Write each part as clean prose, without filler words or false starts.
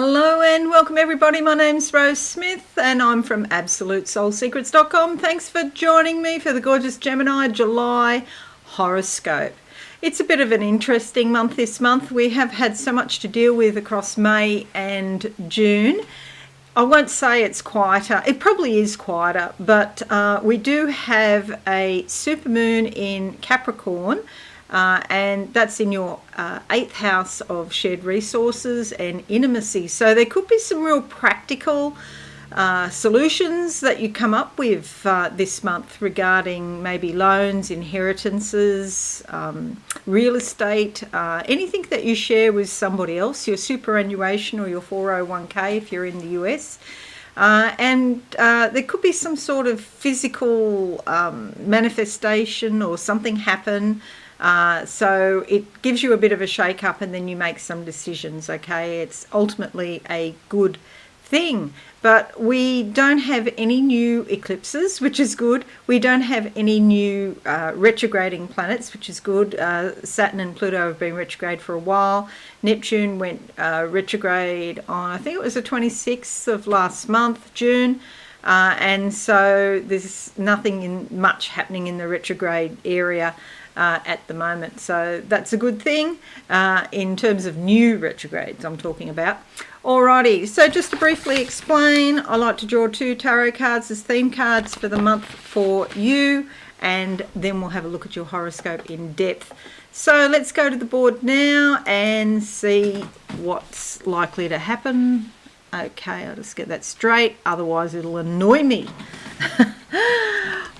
Hello and welcome everybody. My name's Rose Smith and I'm from AbsoluteSoulSecrets.com. Thanks for joining me for the gorgeous Gemini July horoscope. It's a bit of an interesting month this month. We have had so much to deal with across May and June. I won't say it's quieter. It probably is quieter, but we do have a supermoon in Capricorn. And that's in your 8th house of shared resources and intimacy. So there could be some real practical solutions that you come up with this month regarding maybe loans, inheritances, real estate, anything that you share with somebody else, your superannuation or your 401k if you're in the US. And there could be some sort of physical manifestation or something happen. So it gives you a bit of a shake up and then you make some decisions, okay? It's ultimately a good thing. But we don't have any new eclipses, which is good. We don't have any new retrograding planets, which is good. Saturn and Pluto have been retrograde for a while. Neptune went retrograde on, I think it was the 26th of last month, June. And so there's nothing much happening in the retrograde area at the moment, so that's a good thing in terms of new retrogrades I'm talking about. Alrighty, so just to briefly explain, I like to draw 2 tarot cards as theme cards for the month for you, and then we'll have a look at your horoscope in depth. So let's go to the board now and see what's likely to happen. Okay, I'll just get that straight, otherwise it'll annoy me.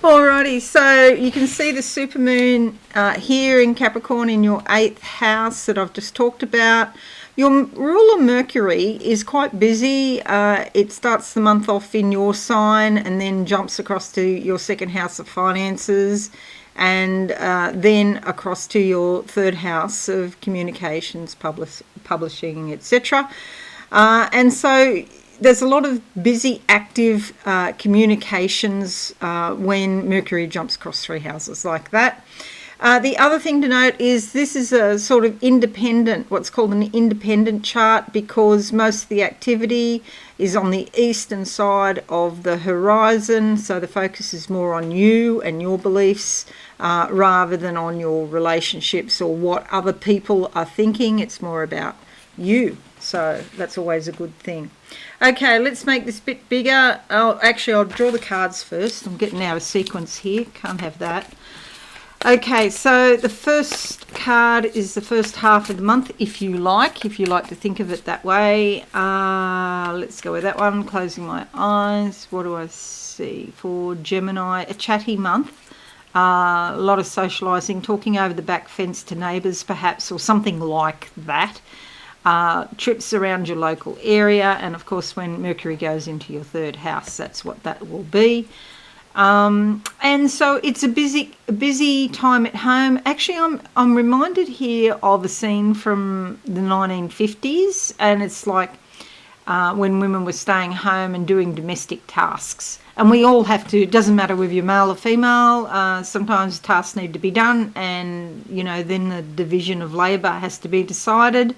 Alrighty, so you can see the supermoon here in Capricorn in your 8th house that I've just talked about. Your ruler Mercury is quite busy. It starts the month off in your sign and then jumps across to your 2nd house of finances and then across to your 3rd house of communications, publishing, etc. And so there's a lot of busy, active communications when Mercury jumps across 3 houses like that. The other thing to note is this is a sort of independent, what's called an independent chart, because most of the activity is on the eastern side of the horizon. So the focus is more on you and your beliefs rather than on your relationships or what other people are thinking. It's more about you. So that's always a good thing. Okay, let's make this a bit bigger. I'll draw the cards first. I'm getting out of sequence here. Can't have that. Okay, so the first card is the first half of the month, if you like to think of it that way. Let's go with that one. Closing my eyes. What do I see for Gemini? A chatty month. A lot of socialising, talking over the back fence to neighbours perhaps, or something like that. Trips around your local area, and of course when Mercury goes into your 3rd house, that's what that will be. And so it's a busy time at home. Actually, I'm reminded here of a scene from the 1950s, and it's like when women were staying home and doing domestic tasks. And we all have to, it doesn't matter whether you're male or female, sometimes tasks need to be done, and then the division of labour has to be decided.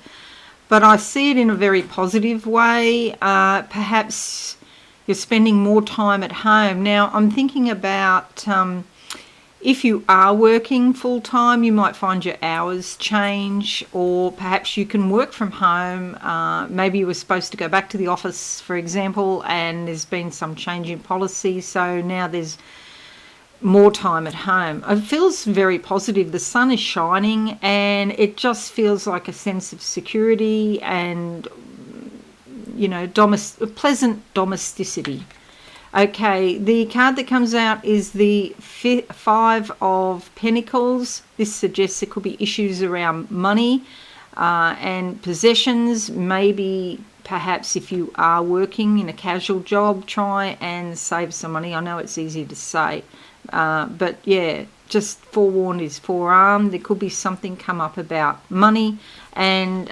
But I see it in a very positive way. Perhaps you're spending more time at home. Now, I'm thinking about if you are working full-time, you might find your hours change, or perhaps you can work from home. Maybe you were supposed to go back to the office, for example, and there's been some change in policy, so now there's more time at home. It feels very positive. The sun is shining and it just feels like a sense of security and pleasant domesticity. Okay, the card that comes out is the 5 of Pentacles. This suggests there could be issues around money and possessions. Maybe perhaps if you are working in a casual job, try and save some money. I know it's easy to say. But yeah, just forewarned is forearmed. There could be something come up about money, and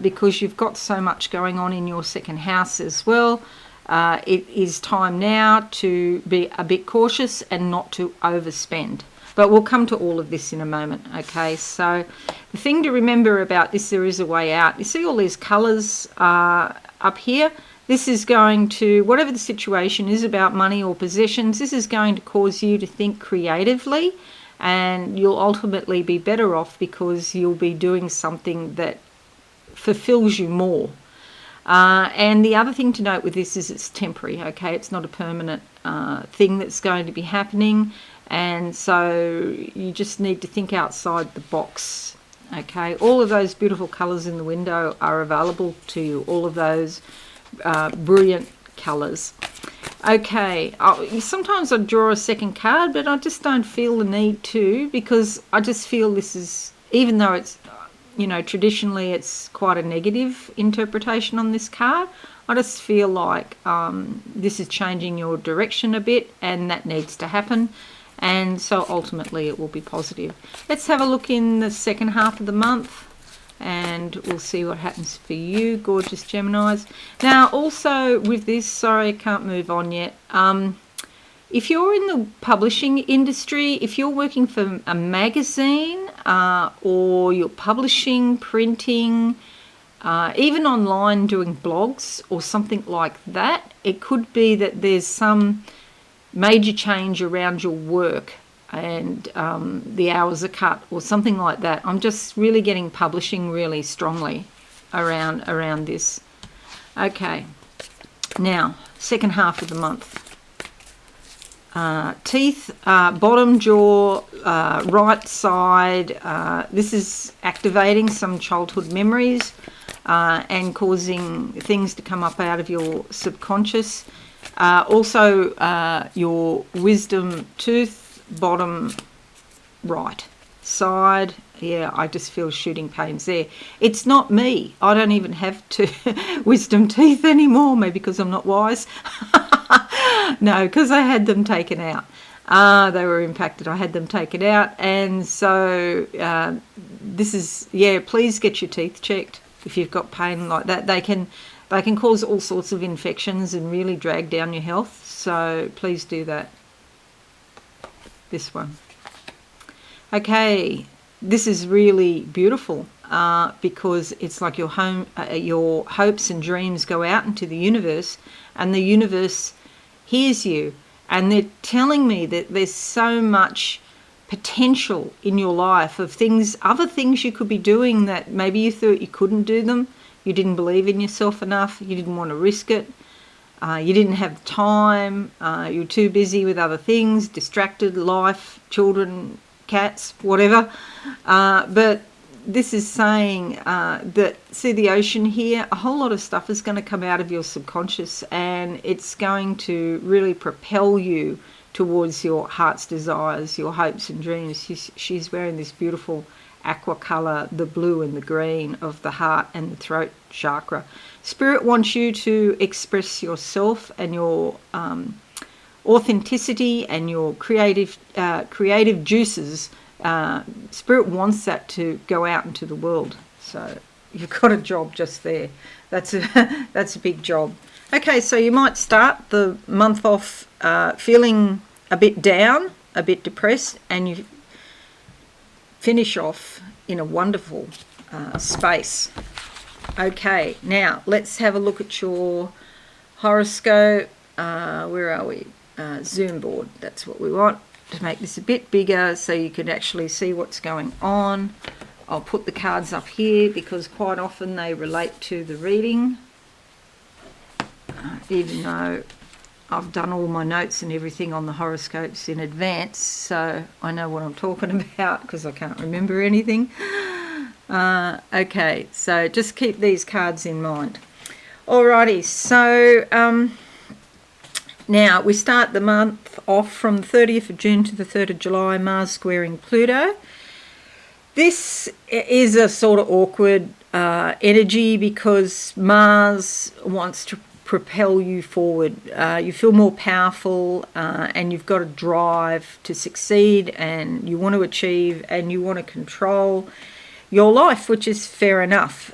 because you've got so much going on in your 2nd house as well, it is time now to be a bit cautious and not to overspend. But we'll come to all of this in a moment, okay? So the thing to remember about this, there is a way out. You see all these colours up here? This is going to, whatever the situation is about money or possessions, this is going to cause you to think creatively, and you'll ultimately be better off because you'll be doing something that fulfills you more. And the other thing to note with this is it's temporary, okay? It's not a permanent thing that's going to be happening, and so you just need to think outside the box, okay? All of those beautiful colours in the window are available to you, all of those brilliant colours. Okay, sometimes I draw a second card, but I just don't feel the need to, because I just feel this is, even though it's, you know, traditionally it's quite a negative interpretation on this card, I just feel like this is changing your direction a bit, and that needs to happen, and so ultimately it will be positive. Let's have a look in the second half of the month, and we'll see what happens for you, gorgeous Geminis. Now, also with this, sorry, I can't move on yet. If you're in the publishing industry, if you're working for a magazine or you're publishing, printing, even online doing blogs or something like that, it could be that there's some major change around your work and the hours are cut or something like that. I'm just really getting publishing really strongly around this. Okay, now second half of the month. Teeth, bottom jaw, right side. This is activating some childhood memories and causing things to come up out of your subconscious. Also, your wisdom tooth, bottom right side. Yeah, I just feel shooting pains there. It's not me. I don't even have wisdom teeth anymore, maybe because I'm not wise. No, because I had them taken out. They were impacted. I had them taken out, and so this is, yeah, please get your teeth checked if you've got pain like that. They can cause all sorts of infections and really drag down your health, so please do that. This one. Okay, this is really beautiful because it's like your hopes and dreams go out into the universe, and the universe hears you, and they're telling me that there's so much potential in your life of things, other things you could be doing that maybe you thought you couldn't do them, you didn't believe in yourself enough, you didn't want to risk it, you didn't have time, you were too busy with other things, distracted, life, children, cats, whatever. But this is saying that, see the ocean here, a whole lot of stuff is going to come out of your subconscious, and it's going to really propel you towards your heart's desires, your hopes and dreams. She's wearing this beautiful aqua colour, the blue and the green of the heart and the throat chakra. Spirit wants you to express yourself and your authenticity and your creative juices. Spirit wants that to go out into the world. So you've got a job just there. That's a big job. Okay, so you might start the month off feeling a bit down, a bit depressed, and you finish off in a wonderful space. Okay, now let's have a look at your horoscope. Where are we? Zoom board. That's what we want, to make this a bit bigger so you can actually see what's going on. I'll put the cards up here because quite often they relate to the reading, even though I've done all my notes and everything on the horoscopes in advance, so I know what I'm talking about because I can't remember anything. Okay, so just keep these cards in mind. Alrighty, so now we start the month off from the 30th of June to the 3rd of July, Mars squaring Pluto. This is a sort of awkward energy because Mars wants to propel you forward. You feel more powerful and you've got a drive to succeed, and you want to achieve and you want to control your life, which is fair enough.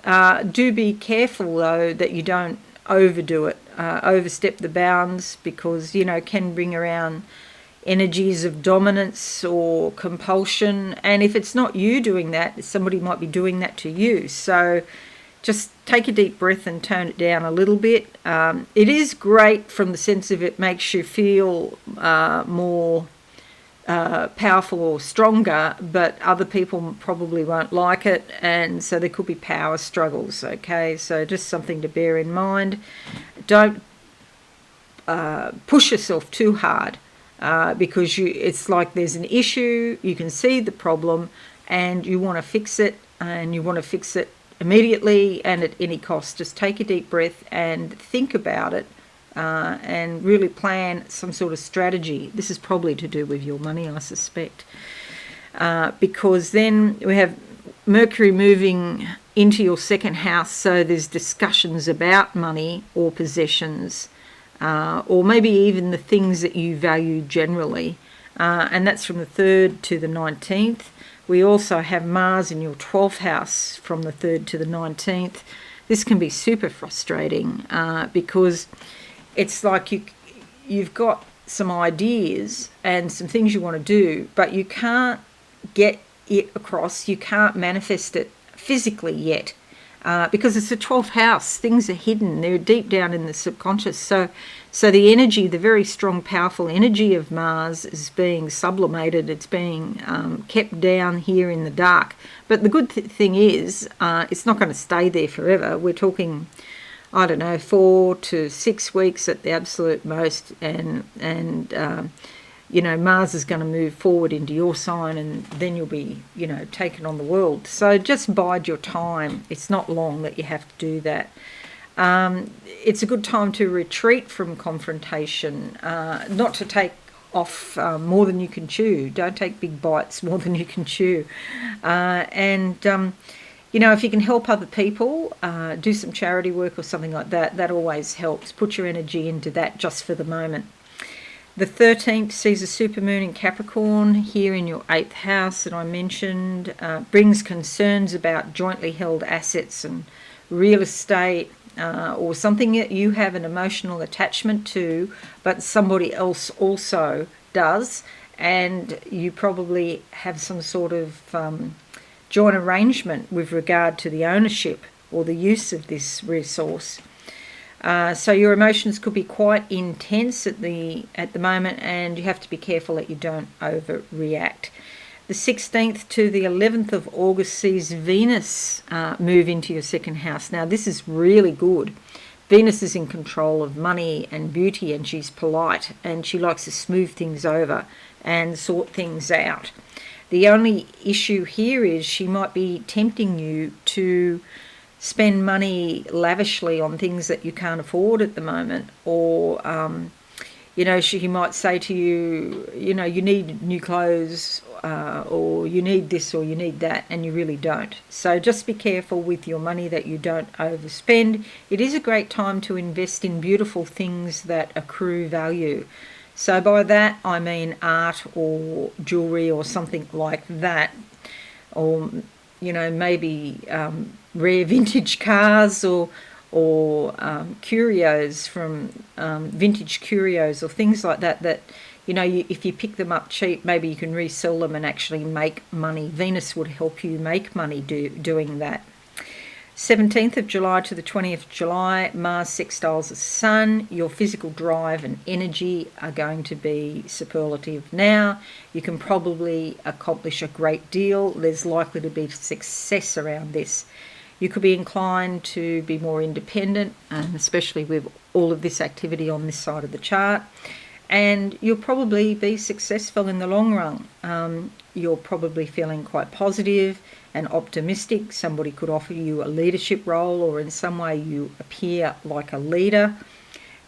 Do be careful though that you don't overdo it, overstep the bounds, because can bring around energies of dominance or compulsion. And if it's not you doing that, somebody might be doing that to you. So just take a deep breath and tone it down a little bit. It is great from the sense of it makes you feel more powerful or stronger, but other people probably won't like it, and so there could be power struggles. Okay, so just something to bear in mind. Don't push yourself too hard, because it's like there's an issue, you can see the problem, and you want to fix it, and you want to fix it immediately and at any cost. Just take a deep breath and think about it, and really plan some sort of strategy. This is probably to do with your money, I suspect, because then we have Mercury moving into your second house, so there's discussions about money or possessions, or maybe even the things that you value generally, and that's from the 3rd to the 19th. We also have Mars in your 12th house from the 3rd to the 19th. This can be super frustrating, because it's like you've got some ideas and some things you want to do, but you can't get it across, you can't manifest it physically yet, because it's the 12th house. Things are hidden, they're deep down in the subconscious. So the energy, the very strong, powerful energy of Mars is being sublimated, it's being kept down here in the dark. But the good thing is, it's not going to stay there forever. We're talking, I don't know, 4 to 6 weeks at the absolute most, and Mars is going to move forward into your sign, and then you'll be, taking on the world. So just bide your time. It's not long that you have to do that. It's a good time to retreat from confrontation, not to take off more than you can chew. Don't take big bites more than you can chew. If you can help other people, do some charity work or something like that, that always helps. Put your energy into that just for the moment. The 13th sees a supermoon in Capricorn here in your 8th house that I mentioned. Brings concerns about jointly held assets and real estate, or something that you have an emotional attachment to, but somebody else also does, and you probably have some sort of joint arrangement with regard to the ownership or the use of this resource. So your emotions could be quite intense at the moment, and you have to be careful that you don't overreact. The 16th to the 11th of August sees Venus move into your second house. Now, this is really good. Venus is in control of money and beauty, and she's polite, and she likes to smooth things over and sort things out. The only issue here is she might be tempting you to spend money lavishly on things that you can't afford at the moment, or she might say to you, you need new clothes, or you need this or you need that, and you really don't. So just be careful with your money that you don't overspend. It is a great time to invest in beautiful things that accrue value. So by that I mean art or jewelry or something like that, or maybe rare vintage cars, or curios from vintage curios, or things like that if you pick them up cheap, maybe you can resell them and actually make money. Venus would help you make money doing that. 17th of July to the 20th of July, Mars sextiles the Sun. Your physical drive and energy are going to be superlative now. You can probably accomplish a great deal. There's likely to be success around this. You could be inclined to be more independent, especially with all of this activity on this side of the chart. And you'll probably be successful in the long run. You're probably feeling quite positive and optimistic. Somebody could offer you a leadership role, or in some way you appear like a leader.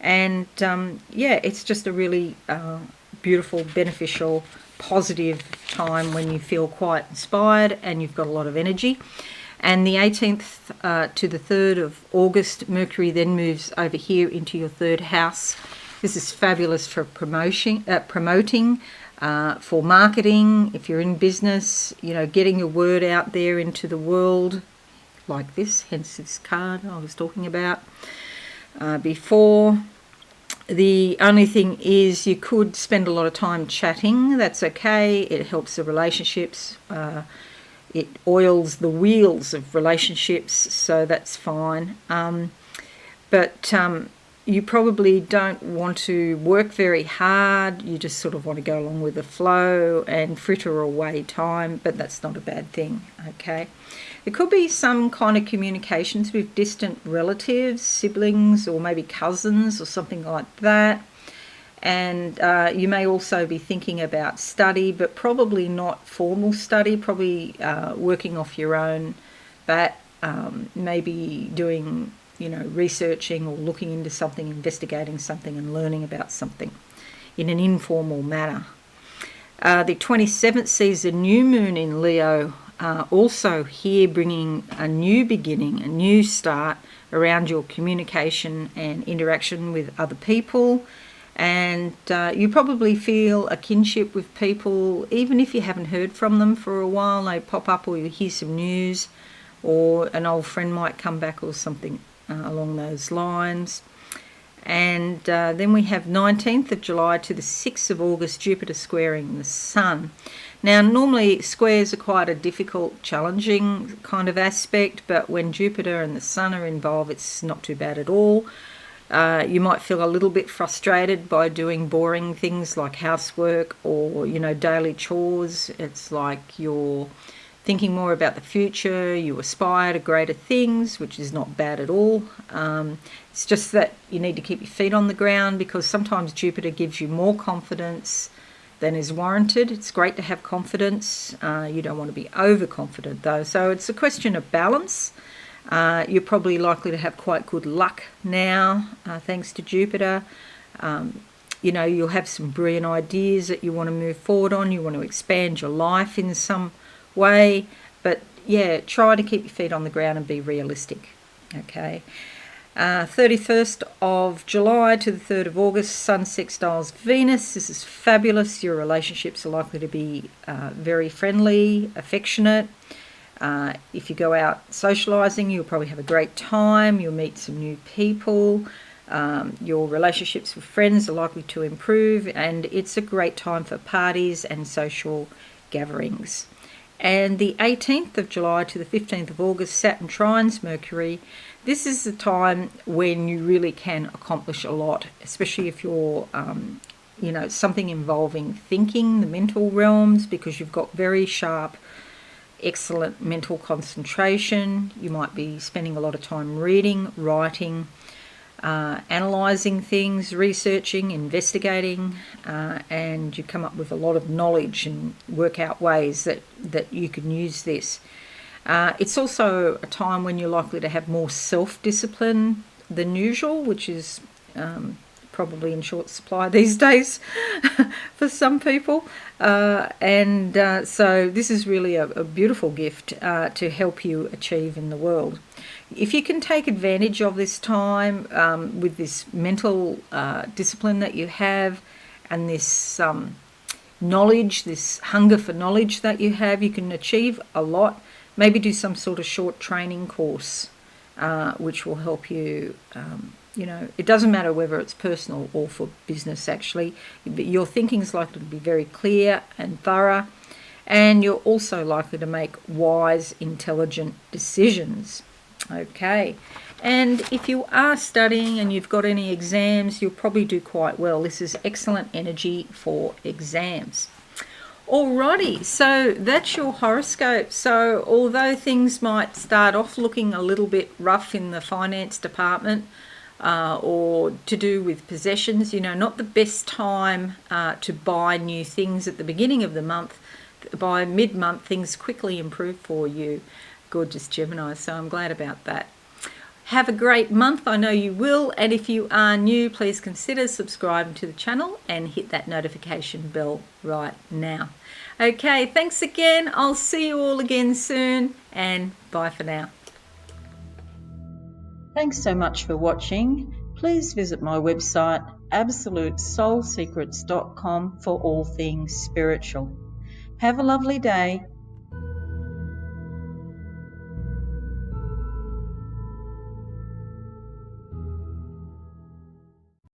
And it's just a really beautiful, beneficial, positive time when you feel quite inspired and you've got a lot of energy. And the 18th to the 3rd of August, Mercury then moves over here into your 3rd house. This is fabulous for promoting, for marketing, if you're in business, getting your word out there into the world, like this, hence this card I was talking about before. The only thing is you could spend a lot of time chatting. That's okay. It helps the relationships. It oils the wheels of relationships, so that's fine. But you probably don't want to work very hard. You just sort of want to go along with the flow and fritter away time, but that's not a bad thing, okay? There could be some kind of communications with distant relatives, siblings, or maybe cousins or something like that. And you may also be thinking about study, but probably not formal study, probably working off your own bat, maybe doing, researching or looking into something, investigating something and learning about something in an informal manner. The 27th sees a new moon in Leo, also here bringing a new beginning, a new start around your communication and interaction with other people. And you probably feel a kinship with people, even if you haven't heard from them for a while. They pop up or you hear some news, or an old friend might come back or something along those lines. And then we have 19th of July to the 6th of August, Jupiter squaring the Sun. Now, normally squares are quite a difficult, challenging kind of aspect, but when Jupiter and the Sun are involved, it's not too bad at all. You might feel a little bit frustrated by doing boring things like housework or, daily chores. It's like you're thinking more about the future, you aspire to greater things, which is not bad at all. It's just that you need to keep your feet on the ground, because sometimes Jupiter gives you more confidence than is warranted. It's great to have confidence. You don't want to be overconfident though. So it's a question of balance. You're probably likely to have quite good luck now, thanks to Jupiter. You'll have some brilliant ideas that you want to move forward on. You want to expand your life in some way. But yeah, try to keep your feet on the ground and be realistic. Okay. 31st of July to the 3rd of August, Sun sextiles Venus. This is fabulous. Your relationships are likely to be very friendly, affectionate. If you go out socialising, you'll probably have a great time. You'll meet some new people. Your relationships with friends are likely to improve, and it's a great time for parties and social gatherings. And the 18th of July to the 15th of August, Saturn trines Mercury. This is the time when you really can accomplish a lot, especially if you're, something involving thinking, the mental realms, because you've got very sharp, excellent mental concentration. You might be spending a lot of time reading, writing, analysing things, researching, investigating, and you come up with a lot of knowledge and work out ways that you can use this. It's also a time when you're likely to have more self-discipline than usual, which is probably in short supply these days for some people. So this is really a beautiful gift to help you achieve in the world. If you can take advantage of this time with this mental discipline that you have, and this knowledge, this hunger for knowledge that you have, you can achieve a lot. Maybe do some sort of short training course which will help you. It doesn't matter whether it's personal or for business, actually. Your thinking is likely to be very clear and thorough, and you're also likely to make wise, intelligent decisions. Okay, and if you are studying and you've got any exams, you'll probably do quite well. This is excellent energy for exams. Alrighty, so that's your horoscope. So although things might start off looking a little bit rough in the finance department, or to do with possessions, not the best time to buy new things at the beginning of the month. By mid-month, things quickly improve for you. Gorgeous Gemini, so I'm glad about that. Have a great month, I know you will, and if you are new, please consider subscribing to the channel and hit that notification bell right now. Okay, thanks again. I'll see you all again soon, and bye for now. Thanks so much for watching. Please visit my website absolutesoulsecrets.com for all things spiritual. Have a lovely day.